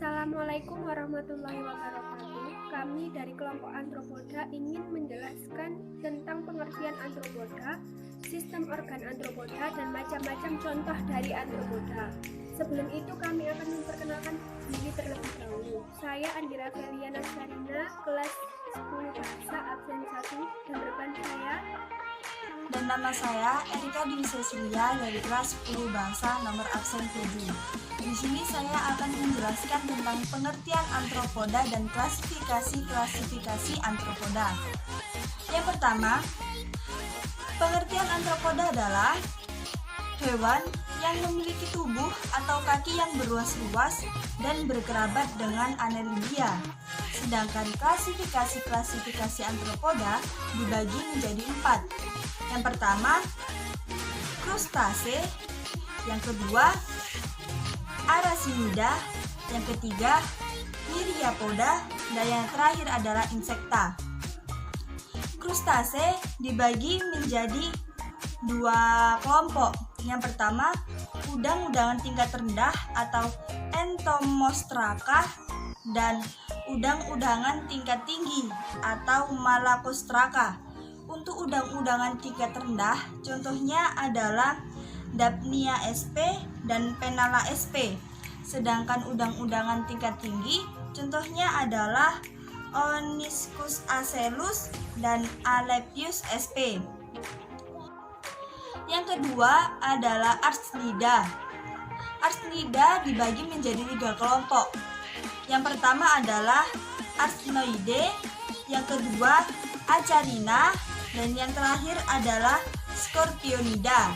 Assalamualaikum warahmatullahi wabarakatuh. Kami dari kelompok Antropoda ingin menjelaskan tentang pengertian antropoda, sistem organ antropoda, dan macam-macam contoh dari antropoda. Sebelum itu kami akan memperkenalkan diri terlebih dahulu. Saya Andira Feliana Sarina, kelas 10 bahasa absen 1, dan rekan saya. Dan nama saya Erika Dwi Cecilia dari kelas 10 bahasa nomor absen 7. Di sini saya akan menjelaskan tentang pengertian antropoda dan klasifikasi antropoda. Yang pertama, pengertian antropoda adalah hewan yang memiliki tubuh atau kaki yang berluas-luas dan berkerabat dengan Annelida. Sedangkan klasifikasi antropoda dibagi menjadi 4. Yang pertama, krustase, yang kedua, arasinida, yang ketiga, myriapoda, dan yang terakhir adalah insekta. Krustase dibagi menjadi 2 kelompok. Yang pertama, udang-udangan tingkat rendah atau entomostraka dan udang-udangan tingkat tinggi atau malacostraka. Untuk udang-udangan tingkat rendah, contohnya adalah Daphnia sp dan Penala sp. Sedangkan udang-udangan tingkat tinggi, contohnya adalah Onychus acellus dan Alephius sp. Yang kedua adalah Archnida. Archnida dibagi menjadi 3 kelompok. Yang pertama adalah Arachnoide, yang kedua Acarina, dan yang terakhir adalah Scorpionida.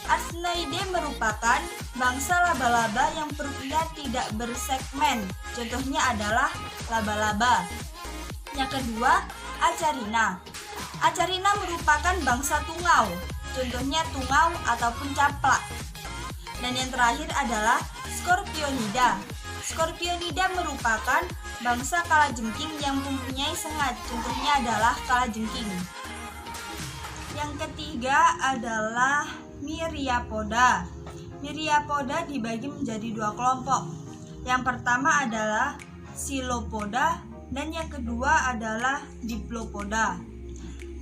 Arachnoide merupakan bangsa laba-laba yang perutnya tidak bersegmen. Contohnya adalah laba-laba. Yang kedua, Acarina. Acarina merupakan bangsa tungau. Contohnya tungau ataupun caplak. Dan yang terakhir adalah Scorpionida. Scorpionida merupakan bangsa kalajengking yang mempunyai sengat. Contohnya adalah kalajengking. Yang ketiga adalah myriapoda. Myriapoda dibagi menjadi 2 kelompok. Yang pertama adalah Silopoda dan yang kedua adalah Diplopoda.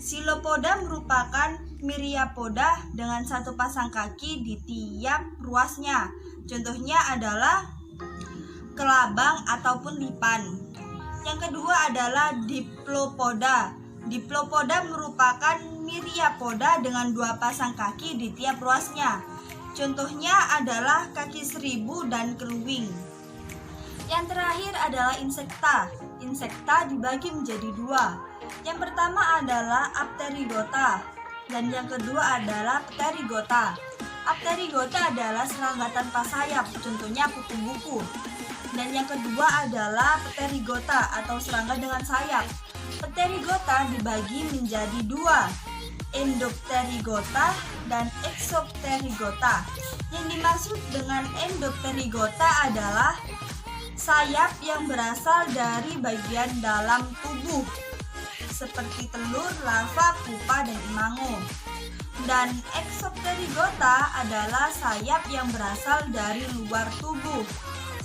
Silopoda merupakan myriapoda dengan 1 pasang kaki di tiap ruasnya. Contohnya adalah kelabang ataupun lipan. Yang kedua adalah Diplopoda. Diplopoda merupakan myriapoda dengan 2 pasang kaki di tiap ruasnya. Contohnya adalah kaki seribu dan keluwing. Yang terakhir adalah insekta. Insekta dibagi menjadi 2. Yang pertama adalah Apterygota dan yang kedua adalah Pterygota. Apterygota adalah serangga tanpa sayap, contohnya kutu buku. Dan yang kedua adalah Pterygota atau serangga dengan sayap. Pterygota dibagi menjadi 2, Endopterygota dan Exopterygota. Yang dimaksud dengan Endopterygota adalah sayap yang berasal dari bagian dalam tubuh, seperti telur, larva, pupa, dan imango. Dan Exopterygota adalah sayap yang berasal dari luar tubuh,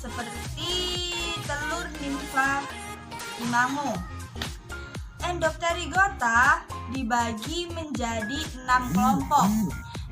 seperti telur, nimfa, imango. Endopterygota dibagi menjadi 6 kelompok.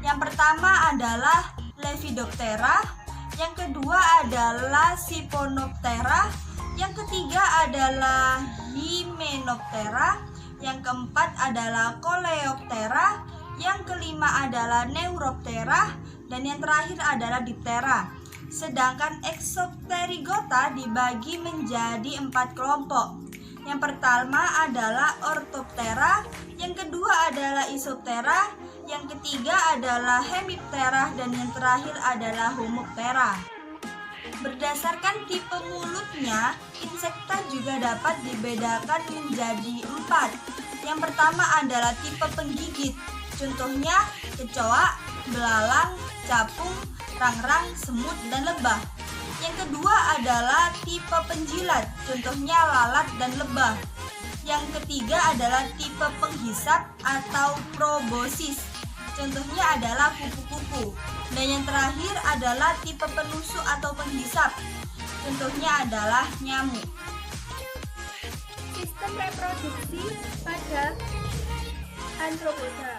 Yang pertama adalah Lepidoptera, yang kedua adalah Siphonoptera, yang ketiga adalah Hymenoptera, yang keempat adalah Coleoptera, yang kelima adalah Neuroptera, dan yang terakhir adalah Diptera. Sedangkan Exopterygota dibagi menjadi 4 kelompok. Yang pertama adalah Orthoptera, yang kedua adalah Isoptera, yang ketiga adalah Hemiptera, dan yang terakhir adalah Homoptera. Berdasarkan tipe mulutnya, insekta juga dapat dibedakan menjadi 4. Yang pertama adalah tipe penggigit, contohnya kecoa, belalang, capung, rangrang, semut, dan lebah. Yang kedua adalah tipe penjilat, contohnya lalat dan lebah. Yang ketiga adalah tipe penghisap atau proboscis, contohnya adalah kupu-kupu. Dan yang terakhir adalah tipe penusuk atau penghisap. Contohnya adalah nyamuk. Sistem reproduksi pada arthropoda.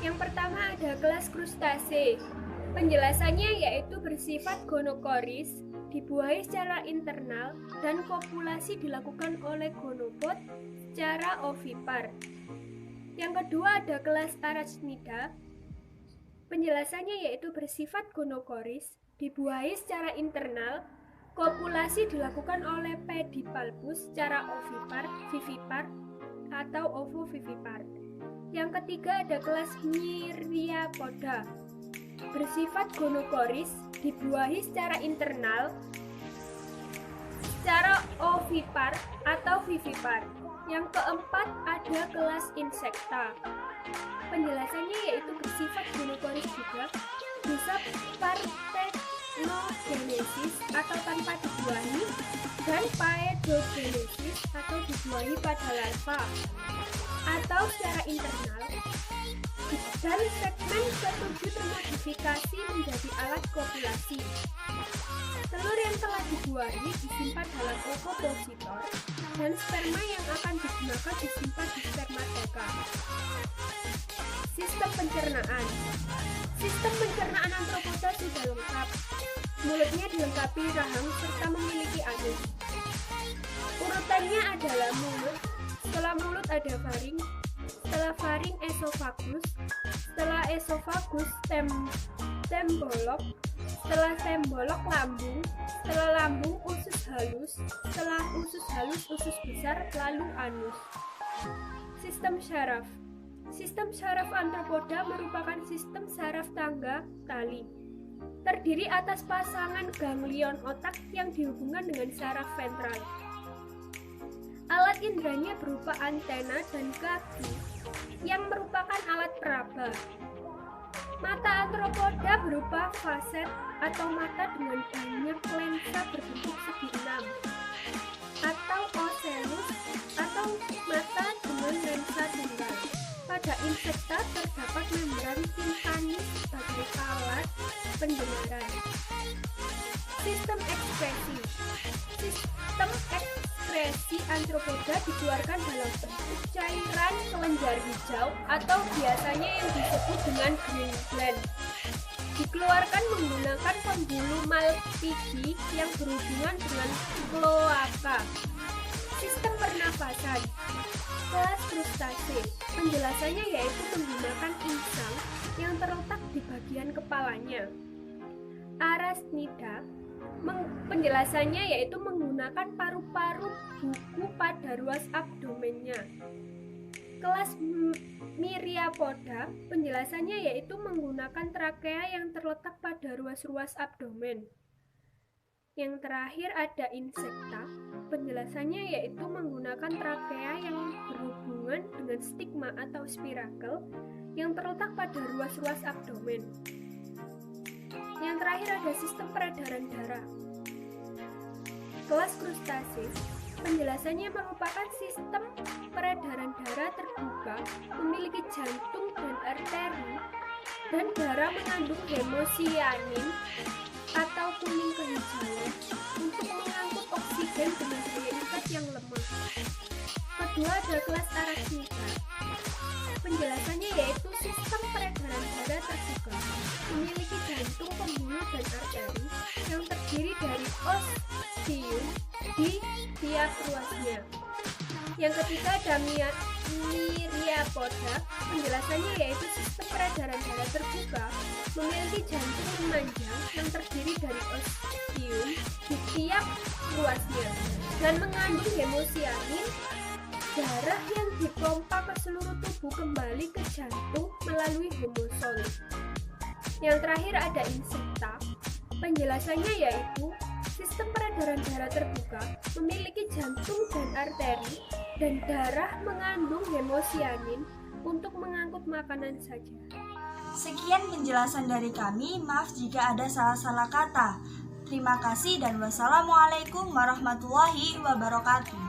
Yang pertama ada kelas krustase. Penjelasannya yaitu bersifat gonokoris, dibuahi secara internal, dan kopulasi dilakukan oleh gonopod secara ovipar. Yang kedua ada kelas arachnida. Penjelasannya yaitu bersifat gonokoris, dibuahi secara internal, kopulasi dilakukan oleh pedipalpus secara ovipar, vivipar, atau ovovivipar. Yang ketiga ada kelas Myriapoda. Bersifat gonokoris, dibuahi secara internal, secara ovipar atau vivipar. Yang keempat ada kelas Insecta. Penjelasannya yaitu bersifat gonokoris juga, bisa parthenogenesis atau tanpa dibuahi, dan paedogenesis atau dibuahi pada larva atau secara internal, dan segmen ketujuh termodifikasi menjadi alat kopulasi. Telur yang telah dibuahi disimpan dalam ovopositor, dan sperma yang akan digunakan disimpan di spermateka. Sistem pencernaan. Sistem pencernaan arthropoda sudah lengkap. Mulutnya dilengkapi rahang serta memiliki anus. Urutannya adalah mulut, setelah mulut ada faring, setelah faring esofagus, setelah esofagus tembolok, setelah tembolok lambung, setelah lambung usus halus, setelah usus halus usus besar, lalu anus. Sistem syaraf. Sistem syaraf arthropoda merupakan sistem saraf tangga tali. Terdiri atas pasangan ganglion otak yang dihubungkan dengan saraf ventral. Alat indranya berupa antena dan kaki yang merupakan alat peraba. Mata arthropoda berupa faset atau mata dengan banyak lensa berbentuk segi enam, atau ocellus atau mata dengan lensa tunggal. Pada insekta terdapat membran timpanis sebagai alat pendengaran. Sistem ekspresi. Sistem ekspresi arthropoda dikeluarkan dalam bentuk cairan kelenjar hijau atau biasanya yang disebut dengan green gland. Dikeluarkan menggunakan pembuluh Malpighi yang berhubungan dengan kloaka. Sistem pernafasan. Kelas krustase. Penjelasannya yaitu menggunakan insang yang terletak di bagian kepalanya. Arachnida. Penjelasannya yaitu menggunakan paru-paru buku pada ruas abdomennya. Kelas Myriapoda, penjelasannya yaitu menggunakan trakea yang terletak pada ruas-ruas abdomen. Yang terakhir ada Insecta, penjelasannya yaitu menggunakan trakea yang berhubungan dengan stigma atau spirakel yang terletak pada ruas-ruas abdomen. Yang terakhir ada sistem peredaran darah. Kelas krustase, penjelasannya merupakan sistem peredaran darah terbuka, memiliki jantung dan arteri, dan darah mengandung hemosianin atau kuning kehijauan untuk mengangkut oksigen dengan daya ikat yang lemah. Kedua ada kelas arachnida. Penjelasannya yaitu sistem peredaran darah terbuka, memiliki jantung, pembuluh, dan arteri yang terdiri dari ostium di tiap ruasnya. Yang ketiga ada Myriapoda, penjelasannya yaitu sistem peredaran darah terbuka, memiliki jantung memanjang yang terdiri dari ostium di tiap ruasnya dan mengandung hemosianin, darah yang dipompa ke seluruh tubuh kembali ke jantung melalui homosol. Yang terakhir ada Insecta, penjelasannya yaitu sistem peredaran darah terbuka, memiliki jantung dan arteri, dan darah mengandung hemosianin untuk mengangkut makanan saja. Sekian penjelasan dari kami, maaf jika ada salah-salah kata. Terima kasih dan wassalamualaikum warahmatullahi wabarakatuh.